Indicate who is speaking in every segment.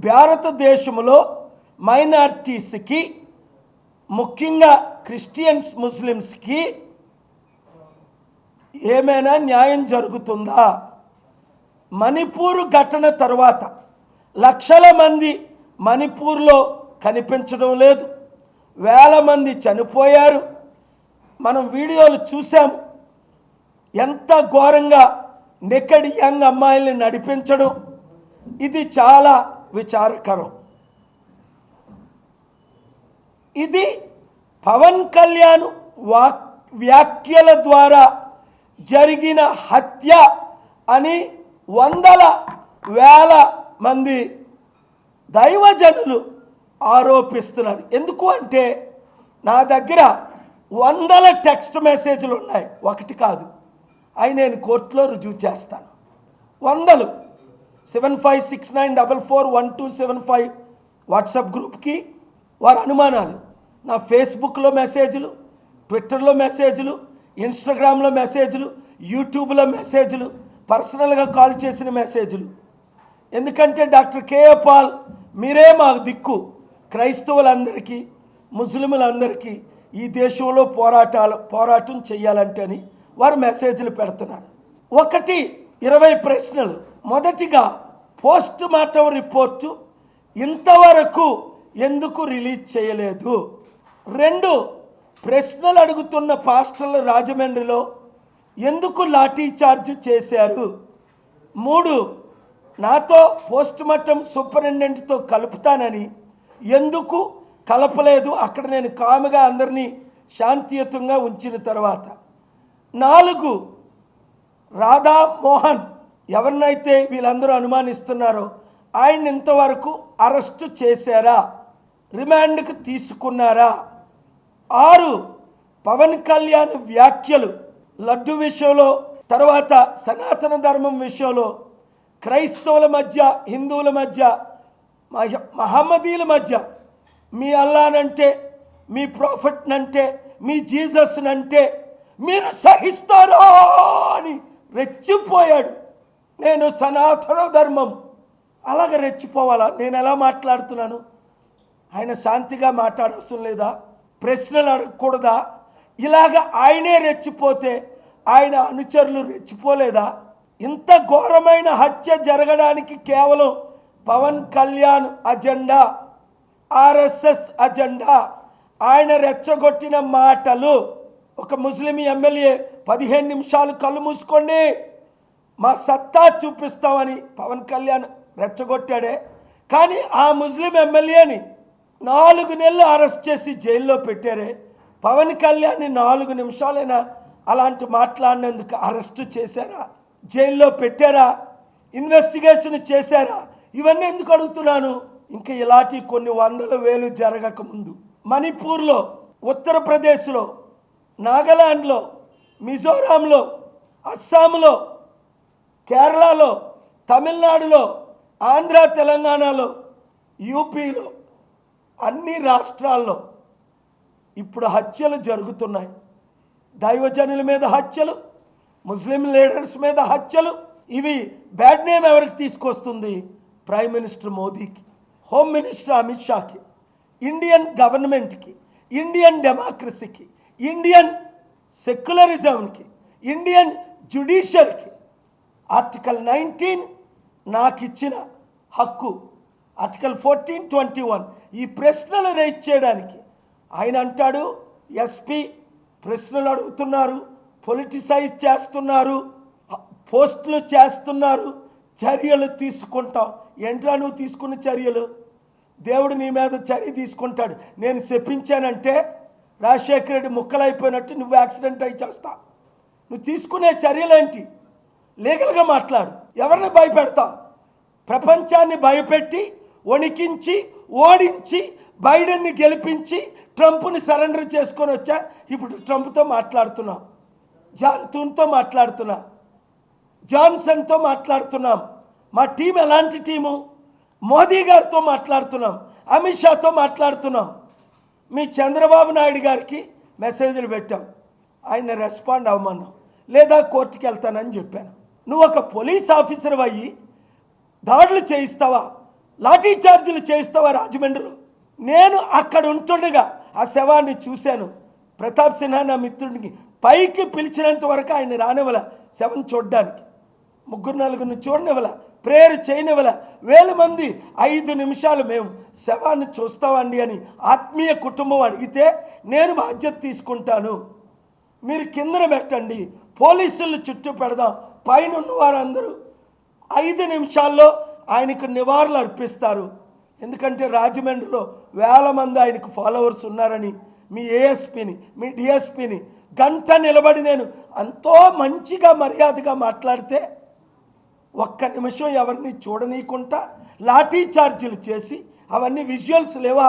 Speaker 1: భారతదేశంలో మైనారిటీస్కి, ముఖ్యంగా క్రిస్టియన్స్, ముస్లిమ్స్కి ఏమైనా న్యాయం జరుగుతుందా? మణిపూర్ ఘటన తర్వాత లక్షల మంది మణిపూర్లో కనిపించడం లేదు, వేల మంది చనిపోయారు. మనం వీడియోలు చూసాము. ఎంత ఘోరంగా నెకెడ్ యంగ్ అమ్మాయిల్ని నడిపించడం, ఇది చాలా విచారకరం. ఇది పవన్ కళ్యాణ్ వ్యాఖ్యల ద్వారా జరిగిన హత్య అని వందల వేల మంది దైవజనులు ఆరోపిస్తున్నారు. ఎందుకు అంటే నా దగ్గర వందల టెక్స్ట్ మెసేజ్లు ఉన్నాయి, ఒకటి కాదు. అవి నేను కోర్టులో రుజువు చేస్తాను. వందలు. 7569441275 వాట్సాప్ గ్రూప్కి వారి అనుమానాలు, నా ఫేస్బుక్లో మెసేజ్లు, ట్విట్టర్లో మెసేజ్లు, ఇన్స్టాగ్రామ్లో మెసేజ్లు, యూట్యూబ్లో మెసేజ్లు, పర్సనల్గా కాల్ చేసిన మెసేజ్లు. ఎందుకంటే డాక్టర్ కేఏ పాల్ మీరే మాకు దిక్కు, క్రైస్తవులందరికీ, ముస్లింలందరికీ ఈ దేశంలో పోరాటం చేయాలంటే అని వారు మెసేజ్లు పెడుతున్నారు. 20 ప్రశ్నలు. మొదటిగా, పోస్ట్ మార్టం రిపోర్టు ఇంతవరకు ఎందుకు రిలీజ్ చేయలేదు? 2, ప్రశ్నలు అడుగుతున్న పాస్టర్లు రాజమండ్రిలో ఎందుకు లాఠీ చార్జ్ చేశారు? 3, నాతో పోస్ట్ మార్టం సూపరింటెండెంట్తో కలుపుతానని ఎందుకు కలపలేదు? అక్కడ నేను కాముగా అందరినీ శాంతియుతంగా ఉంచిన తర్వాత. 4, రాధామోహన్ ఎవరినైతే వీళ్ళందరూ అనుమానిస్తున్నారో ఆయన ఇంతవరకు అరెస్టు చేశారా, రిమాండ్కి తీసుకున్నారా? 6, పవన్ కళ్యాణ్ వ్యాఖ్యలు లడ్డు విషయంలో, తర్వాత సనాతన ధర్మం విషయంలో, క్రైస్తవుల మధ్య, హిందువుల మధ్య, మహమ్మదీల మధ్య మీ అల్లానంటే, మీ ప్రాఫెట్నంటే, మీ జీసస్నంటే మీరు సహిస్తారా అని రెచ్చిపోయాడు. నేను సనాతన ధర్మం, అలాగ రెచ్చిపోవాలా? నేను ఎలా మాట్లాడుతున్నాను? ఆయన శాంతిగా మాట్లాడవసరం లేదా? ప్రశ్నలు అడగకూడదా? ఇలాగ ఆయనే రెచ్చిపోతే ఆయన అనుచరులు రెచ్చిపోలేదా? ఇంత ఘోరమైన హత్య జరగడానికి కేవలం Pawan Kalyan agenda, RSS agenda, ఆయన రెచ్చగొట్టిన మాటలు. ఒక ముస్లిం ఎమ్మెల్యే 15 నిమిషాలు కళ్ళు మూసుకోండి, మా సత్తా చూపిస్తామని పవన్ కళ్యాణ్ రెచ్చగొట్టాడే. కానీ ఆ ముస్లిం ఎమ్మెల్యేని 4 నెలలు అరెస్ట్ చేసి జైల్లో పెట్టారే. పవన్ కళ్యాణ్ని 4 నిమిషాలైనా అలాంటి మాట్లాడినందుకు అరెస్టు చేశారా? జైల్లో పెట్టారా? ఇన్వెస్టిగేషన్ చేశారా? ఇవన్నీ ఎందుకు అడుగుతున్నాను? ఇంకా ఇలాంటి కొన్ని వందల వేలు జరగకముందు మణిపూర్లో, ఉత్తరప్రదేశ్లో, నాగాలాండ్లో, మిజోరాంలో, అస్సాంలో, కేరళలో, తమిళనాడులో, ఆంధ్ర తెలంగాణలో, యూపీలో, అన్ని రాష్ట్రాల్లో ఇప్పుడు హత్యలు జరుగుతున్నాయి. దైవజనుల మీద హత్యలు, ముస్లిం లీడర్స్ మీద హత్యలు. ఇవి బ్యాడ్ నేమ్ ఎవరికి తీసుకొస్తుంది? ప్రైమ్ మినిస్టర్ మోదీకి, హోమ్ మినిస్టర్ అమిత్ షాకి, ఇండియన్ గవర్నమెంట్కి, ఇండియన్ డెమోక్రసీకి, ఇండియన్ సెక్యులరిజంకి, ఇండియన్ జ్యుడిషియరీకి. ఆర్టికల్ 19 నాకు ఇచ్చిన హక్కు, ఆర్టికల్ 14, 21 ఈ ప్రశ్నలు రైజ్ చేయడానికి. ఆయన అంటాడు ఎస్పీ ప్రశ్నలు అడుగుతున్నారు, పొలిటిసైజ్ చేస్తున్నారు, పోస్టులు చేస్తున్నారు, చర్యలు తీసుకుంటాం. ఏంట్రా నువ్వు తీసుకున్న చర్యలు? దేవుడు నీ మీద చర్య తీసుకుంటాడు. నేను చెప్పించానంటే రాజశేఖర రెడ్డి ముక్కలైపోయినట్టు నువ్వు యాక్సిడెంట్ అయి చేస్తా. నువ్వు తీసుకునే చర్యలేంటి? లీగల్గా మాట్లాడు. ఎవరిని భయపెడతావు? ప్రపంచాన్ని భయపెట్టి, వణికించి, ఓడించి, బైడెన్ని గెలిపించి ట్రంప్ని సరెండర్ చేసుకొని వచ్చా. ఇప్పుడు ట్రంప్తో మాట్లాడుతున్నాం, జాన్సన్తో మాట్లాడుతున్నాం, జాన్సన్తో మాట్లాడుతున్నాం. మా టీం ఎలాంటి టీము? మోదీ గారితో మాట్లాడుతున్నాం, అమిత్ షాతో మాట్లాడుతున్నాం. మీ చంద్రబాబు నాయుడు గారికి మెసేజ్లు పెట్టాం, ఆయన రెస్పాండ్ అవ్వమన్నాం, లేదా కోర్టుకి వెళ్తానని చెప్పాను. నువ్వు ఒక పోలీస్ ఆఫీసర్ అయ్యి దాడులు చేయిస్తావా? లాఠీ చార్జీలు చేయిస్తావా రాజమండ్రిలో? నేను అక్కడ ఉంటుండగా ఆ శవాన్ని చూశాను. ప్రతాప్ సిన్హా నా మిత్రుడికి పైకి పిలిచినంత వరకు ఆయన రానివ్వల శవం చూడడానికి. 3-4 చూడనివ్వల, ప్రేయర్ చేయనివ్వల. 1000 మంది 5 నిమిషాలు మేము శవాన్ని చూస్తామండి అని ఆత్మీయ కుటుంబం అడిగితే నేను బాధ్యత తీసుకుంటాను, మీరు కిందన పెట్టండి, పోలీసులు చుట్టూ పెడదాం. పైన ఉన్న వారందరూ 5 నిమిషాల్లో ఆయనకు నివాళులు అర్పిస్తారు. ఎందుకంటే రాజమండ్రిలో 1000 మంది ఆయనకు ఫాలోవర్స్ ఉన్నారని మీ ఏఎస్పీని, మీ డిఎస్పీని గంట నిలబడి నేను ఎంతో మంచిగా మర్యాదగా మాట్లాడితే 1 నిమిషం ఎవరిని చూడనీయకుండా లాఠీ చార్జీలు చేసి అవన్నీ విజువల్స్ లేవా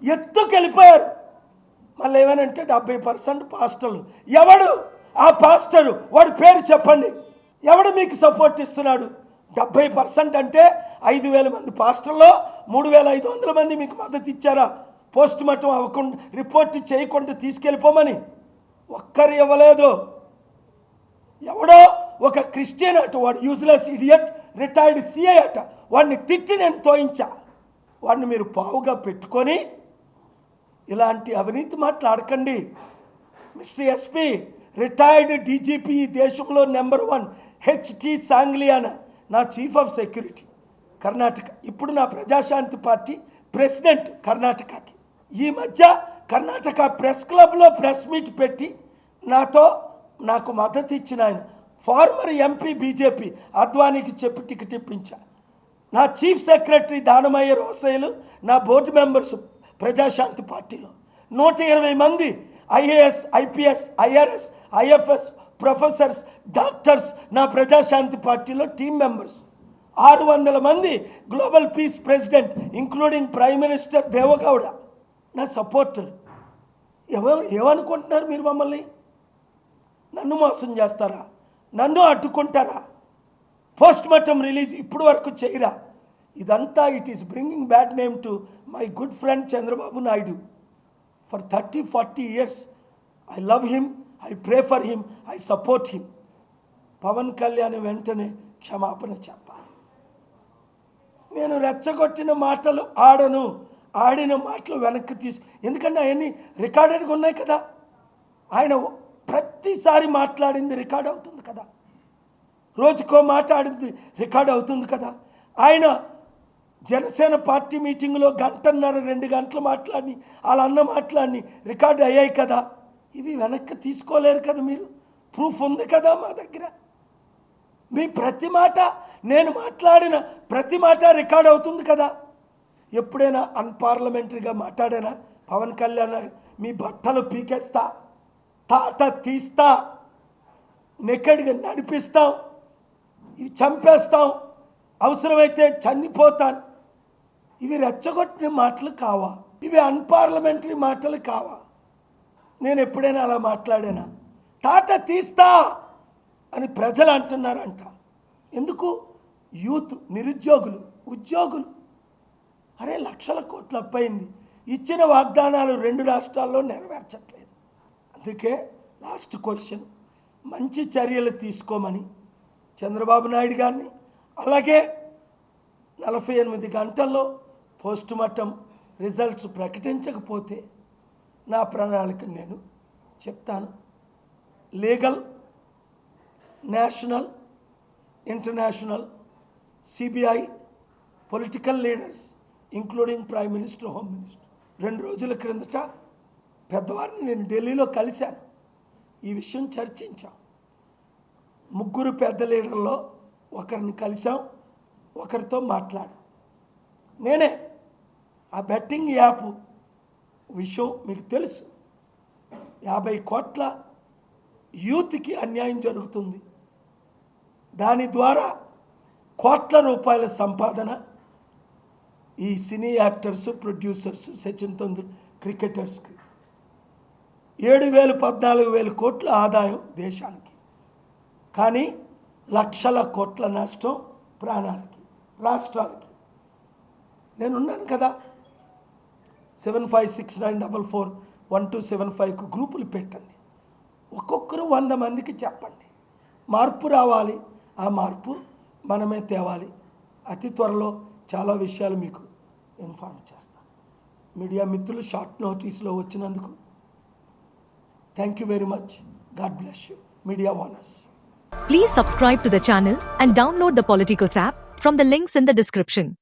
Speaker 1: ఎత్తుకెళ్ళిపోయారు. మళ్ళీ ఏమనంటే 70% పాస్టర్లు. ఎవడు ఆ పాస్టరు? వాడి పేరు చెప్పండి. ఎవడు మీకు సపోర్ట్ ఇస్తున్నాడు? 70% అంటే 5000 మంది పాస్టర్లో 3500 మంది మీకు మద్దతు ఇచ్చారా? పోస్ట్ మార్టం అవ్వకుండా, రిపోర్ట్ చేయకుండా తీసుకెళ్ళిపోమని ఒక్కరు ఇవ్వలేదు. ఎవడో ఒక క్రిస్టియన్ అట, వాడు యూజ్లెస్ ఇడియట్, రిటైర్డ్ సిఐ అట, వాడిని తిట్టి నేను తోయించా. వాడిని మీరు పావుగా పెట్టుకొని ఇలాంటి అవినీతి మాట్లాడకండి. మిస్టర్ ఎస్పీ, రిటైర్డ్ డీజీపీ, దేశంలో నెంబర్ 1 హెచ్టి సాంగ్లియానా నా చీఫ్ ఆఫ్ సెక్యూరిటీ కర్ణాటక, ఇప్పుడు నా ప్రజాశాంతి పార్టీ ప్రెసిడెంట్ కర్ణాటకకి. ఈ మధ్య కర్ణాటక ప్రెస్ క్లబ్లో ప్రెస్ మీట్ పెట్టి నాకు మద్దతు ఇచ్చిన ఆయన ఫార్మర్ ఎంపీ బీజేపీ అద్వానీకి చెప్పి టికెట్ ఇప్పించా. నా చీఫ్ సెక్రటరీ దానమయ్య రోసయ్యలు, నా బోర్డు మెంబర్స్ ప్రజాశాంతి పార్టీలో 120 మంది IAS, IPS, IRS, IFS professors, doctors నా ప్రజాశాంతి పార్టీలో టీమ్ మెంబర్స్. 600 మంది global peace president including prime minister Deve Gowda నా సపోర్టర్. ఏమనుకుంటున్నారు మీరు? మమ్మల్ని నన్ను మోసం చేస్తారా? నన్ను అడ్డుకుంటారా? పోస్ట్ మార్టం రిలీజ్ ఇప్పుడు వరకు చేయరా? ఇదంతా it is bringing bad name to my good friend Chandrababu Naidu. For 30-40 years I love him, I pray for him, I support him. Pawan Kalyan వెంటనే క్షమాపణ చెప్పాలి. నేను రెచ్చగొట్టిన మాటలు ఆడను, ఆడిన మాటలు వెనక్కి ఎందుకంటే అవన్నీ రికార్డెడ్గా ఉన్నాయి కదా. ఆయన ప్రతిసారి మాట్లాడింది రికార్డ్ అవుతుంది కదా, రోజుకో మాట్లాడింది రికార్డ్ అవుతుంది కదా. ఆయన జనసేన పార్టీ మీటింగ్లో 1.5-2 గంటలు మాట్లాడి వాళ్ళ మాట్లాడి రికార్డు అయ్యాయి కదా. ఇవి వెనక్కి తీసుకోలేరు కదా మీరు. ప్రూఫ్ ఉంది కదా మా దగ్గర. మీ ప్రతి మాట, నేను మాట్లాడిన ప్రతి మాట రికార్డ్ అవుతుంది కదా. ఎప్పుడైనా అన్పార్లమెంటరీగా మాట్లాడానా? పవన్ కళ్యాణ్ మీ బట్టలు పీకేస్తా, తాట తీస్తా, నెక్కడిగా నడిపిస్తాం, ఇవి చంపేస్తాం, అవసరమైతే చనిపోతాను. ఇవి రెచ్చగొట్టిన మాటలు కావా? ఇవి అన్పార్లమెంటరీ మాటలు కావా? నేను ఎప్పుడైనా అలా మాట్లాడానా? తాట తీస్తా అని ప్రజలు అంటున్నారంట. ఎందుకు? యూత్, నిరుద్యోగులు, ఉద్యోగులు. అరే, లక్షల కోట్లు అప్పయింది. ఇచ్చిన వాగ్దానాలు 2 రాష్ట్రాల్లో నెరవేర్చట్లేదు. అందుకే లాస్ట్ క్వశ్చన్, మంచి చర్యలు తీసుకోమని చంద్రబాబు నాయుడు గారిని, అలాగే 48 గంటల్లో పోస్ట్ మార్టం రిజల్ట్స్ ప్రకటించకపోతే నా ప్రణాళిక నేను చెప్తాను. Legal, national, international, CBI, political leaders including prime minister, home minister. 2 రోజుల క్రిందట పెద్దవారిని నేను ఢిల్లీలో కలిశాను. ఈ విషయం చర్చించాం. 3 పెద్ద లీడర్లో ఒకరిని కలిసాం, ఒకరితో మాట్లాడాం. నేనే ఆ బెట్టింగ్ యాప్ విషయం మీకు తెలుసు. 50 కోట్ల యూత్కి అన్యాయం జరుగుతుంది. దాని ద్వారా కోట్ల రూపాయల సంపాదన ఈ cine actors, producers, Sachin Tendulkar క్రికెటర్స్కి 7,000-14,000 కోట్ల ఆదాయం దేశానికి. కానీ లక్షల కోట్ల నష్టం ప్రాణాలకి, రాష్ట్రాలకి. నేనున్నాను కదా. 7569441275కు గ్రూపులు పెట్టండి. ఒక్కొక్కరు 100 మందికి చెప్పండి. మార్పు రావాలి. ఆ మార్పు మనమే తేవాలి. అతి త్వరలో చాలా విషయాలు మీకు ఇన్ఫార్మ్ చేస్తాను. మీడియా మిత్రులు షార్ట్ నోటీస్లో వచ్చినందుకు thank you very much. God bless you media వానర్స్.
Speaker 2: Please subscribe to the channel and download the Politicos app from the links in the description.